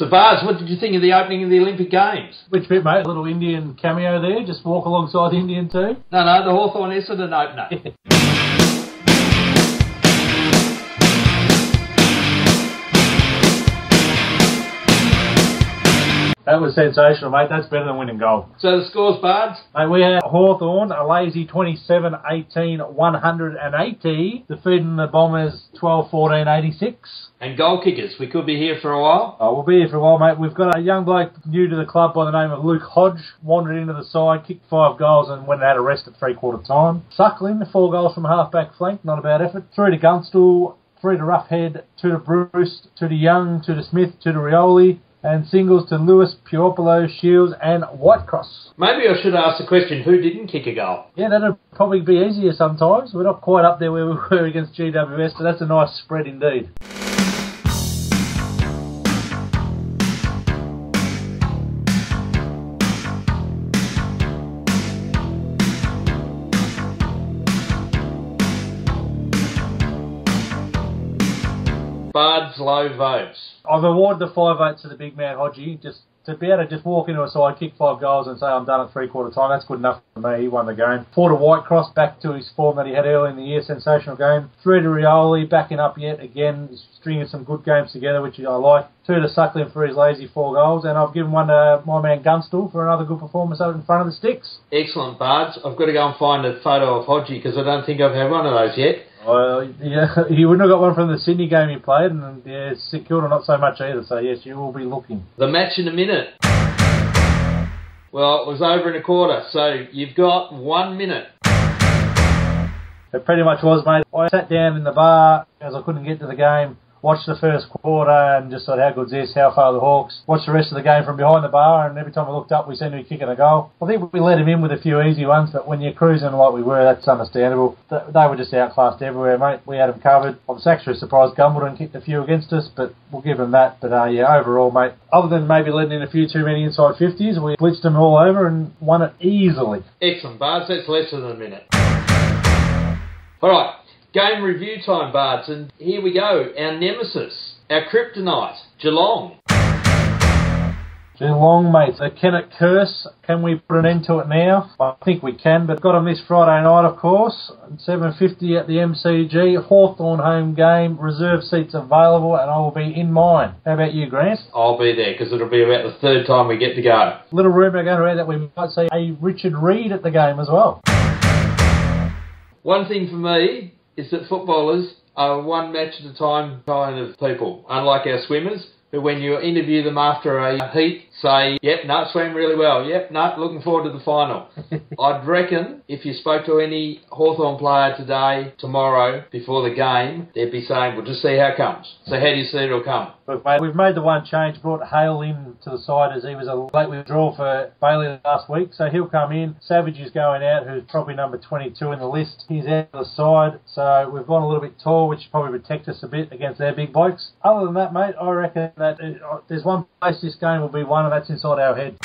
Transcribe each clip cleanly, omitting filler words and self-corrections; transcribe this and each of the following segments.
So, Bars, what did you think of the opening of the Olympic Games? Which bit, mate? A little Indian cameo there, just walk alongside the Indian too? No, the Hawthorn Essendon opener. That was sensational, mate. That's better than winning gold. So the scores, Bards? Mate, we had Hawthorn, a lazy 27-18, 180, defeating the Bombers 12-14, 86. And goal kickers, we could be here for a while. Oh, we'll be here for a while, mate. We've got a young bloke new to the club by the name of Luke Hodge, wandered into the side, kicked 5 goals and went and had a rest at three-quarter time. Suckling, 4 goals from half-back flank, not a bad effort. 3 to Gunstall, 3 to Roughhead, 2 to Bruce, 2 to Young, 2 to Smith, 2 to Rioli, and singles to Lewis, Puopolo, Shields and Whitecross. Maybe I should ask the question, who didn't kick a goal? Yeah, that'd probably be easier sometimes. We're not quite up there where we were against GWS, but that's a nice spread indeed. Bards, low votes. I've awarded the 5 votes to the big man, Hodgie. Just to be able to just walk into a side, kick 5 goals and say I'm done at three-quarter time, that's good enough for me. He won the game. 4 to Whitecross, back to his form that he had early in the year. Sensational game. 3 to Rioli, backing up yet again, stringing some good games together, which I like. 2 to Suckling for his lazy 4 goals. And I've given 1 to my man Gunstall for another good performance out in front of the sticks. Excellent, Bards. I've got to go and find a photo of Hodgie because I don't think I've had one of those yet. Well, yeah, you wouldn't have got one from the Sydney game you played, and yeah, St Kilda not so much either, so yes, you will be looking. The match in a minute. Well, it was over in a quarter, so you've got 1 minute. It pretty much was, mate. I sat down in the bar as I couldn't get to the game, watched the first quarter and just thought, how good's this, how far are the Hawks? Watched the rest of the game from behind the bar, and every time I looked up, we seemed to be kicking a goal. I think we let him in with a few easy ones, but when you're cruising like we were, that's understandable. They were just outclassed everywhere, mate. We had them covered. I was actually surprised Gumbleton kicked a few against us, but we'll give them that. But yeah, overall, mate, other than maybe letting in a few too many inside 50s, we blitzed them all over and won it easily. Excellent, Bards. That's less than a minute. All right. Game review time, Bards, and here we go. Our nemesis, our kryptonite, Geelong. Geelong, mate. So can it curse? Can we put an end to it now? I think we can, but got them this Friday night, of course. 7:50 at the MCG. Hawthorn home game. Reserve seats available, and I will be in mine. How about you, Grant? I'll be there, because it'll be about the 3rd time we get to go. Little rumour going around that we might see a Richard Reid at the game as well. One thing for me is that footballers are one match at a time kind of people, unlike our swimmers, who when you interview them after a heat say, yep, no, swam really well, yep, no, looking forward to the final. I'd reckon if you spoke to any Hawthorn player today, tomorrow, before the game, they'd be saying, we'll just see how it comes. So how do you see it'll come? Look, mate, we've made the one change, brought Hale in to the side as he was a late withdrawal for Bailey last week, so he'll come in. Savage is going out, who's probably number 22 in the list. He's out of the side, so we've gone a little bit tall, which probably protect us a bit against their big blokes. Other than that, mate, I reckon that there's one place this game will be won, and that's inside our head.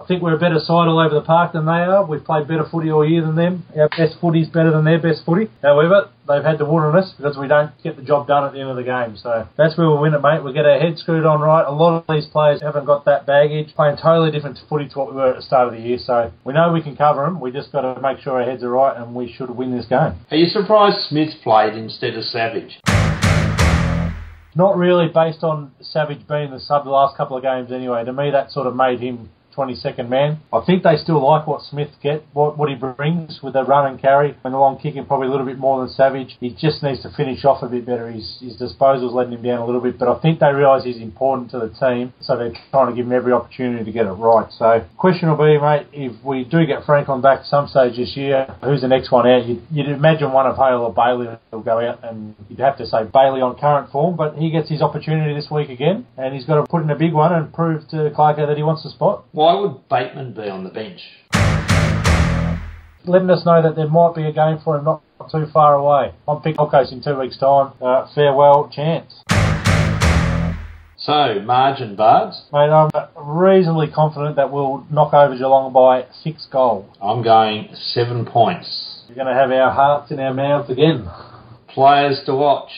I think we're a better side all over the park than they are. We've played better footy all year than them. Our best footy's better than their best footy. However, they've had to wood on us because we don't get the job done at the end of the game. So that's where we'll win it, mate. We'll get our heads screwed on right. A lot of these players haven't got that baggage, playing totally different footy to what we were at the start of the year. So we know we can cover them. We just got to make sure our heads are right, and we should win this game. Are you surprised Smith played instead of Savage? Not really, based on Savage being the sub the last couple of games anyway. To me, that sort of made him 22nd man. I think they still like what Smith what he brings with the run and carry and the long kicking, probably a little bit more than Savage. He just needs to finish off a bit better. His disposal's letting him down a little bit, but I think they realise he's important to the team, so they're trying to give him every opportunity to get it right. So question will be, mate, if we do get Franklin back at some stage this year, who's the next one out? You'd imagine one of Hale or Bailey will go out, and you'd have to say Bailey on current form, but he gets his opportunity this week again, and he's got to put in a big one and prove to Clarko that he wants the spot. Why would Bateman be on the bench? Letting us know that there might be a game for him not too far away. I'm picking Gold Coast in 2 weeks' time. Farewell, chance. So, margin, Bards? Mate, I'm reasonably confident that we'll knock over Geelong by 6 goals. I'm going 7 points. We're going to have our hearts in our mouths again. Players to watch.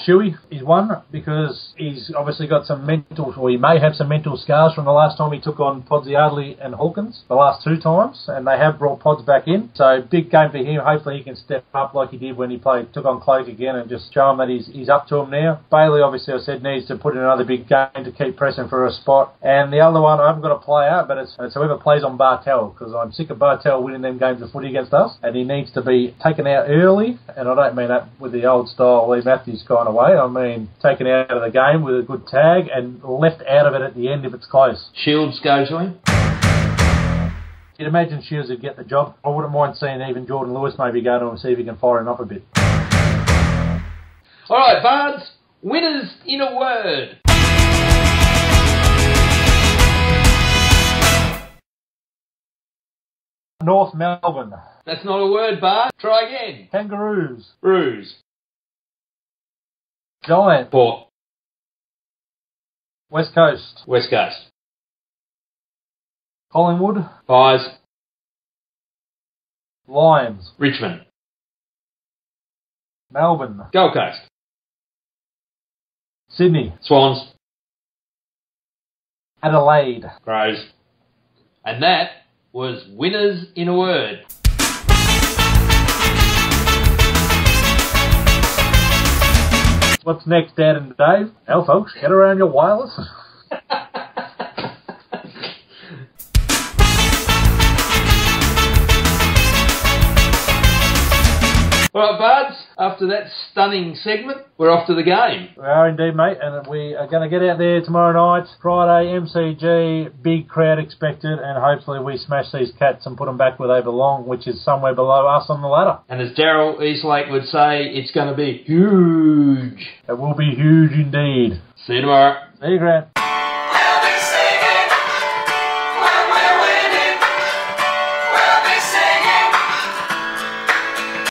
Shuey is one because he's obviously got some mental, or he may have some mental scars from the last time he took on Pods Yardley and Hawkins, the last 2 times, and they have brought Pods back in. So big game for him. Hopefully he can step up like he did when he took on Cloak again and just show him that he's up to him now. Bailey, obviously, I said, needs to put in another big game to keep pressing for a spot. And the other one, I haven't got a player, but it's whoever plays on Bartel, because I'm sick of Bartel winning them games of footy against us, and he needs to be taken out early, and I don't mean that with the old style Lee Matthews kind of way. I mean taken out of the game with a good tag and left out of it at the end if it's close. Shields go to him. You'd imagine Shields would get the job. I wouldn't mind seeing even Jordan Lewis maybe go to him and see if he can fire him up a bit. All right, Bards, winners in a word. North Melbourne. That's not a word, Bard. Try again. Kangaroos. Roos. Giant. Port. West Coast. West Coast. Collingwood. Pies. Lions. Richmond. Melbourne. Gold Coast. Sydney. Swans. Adelaide. Crows. And that was winners in a word. What's next, Dad and Dave? Well, folks, get around your wireless. All right, Bards, after that stunning segment, we're off to the game. We are indeed, mate, and we are going to get out there tomorrow night, Friday, MCG, big crowd expected, and hopefully we smash these Cats and put them back where they belong, which is somewhere below us on the ladder. And as Daryl Eastlake would say, it's going to be huge. It will be huge indeed. See you tomorrow. See you, Grant.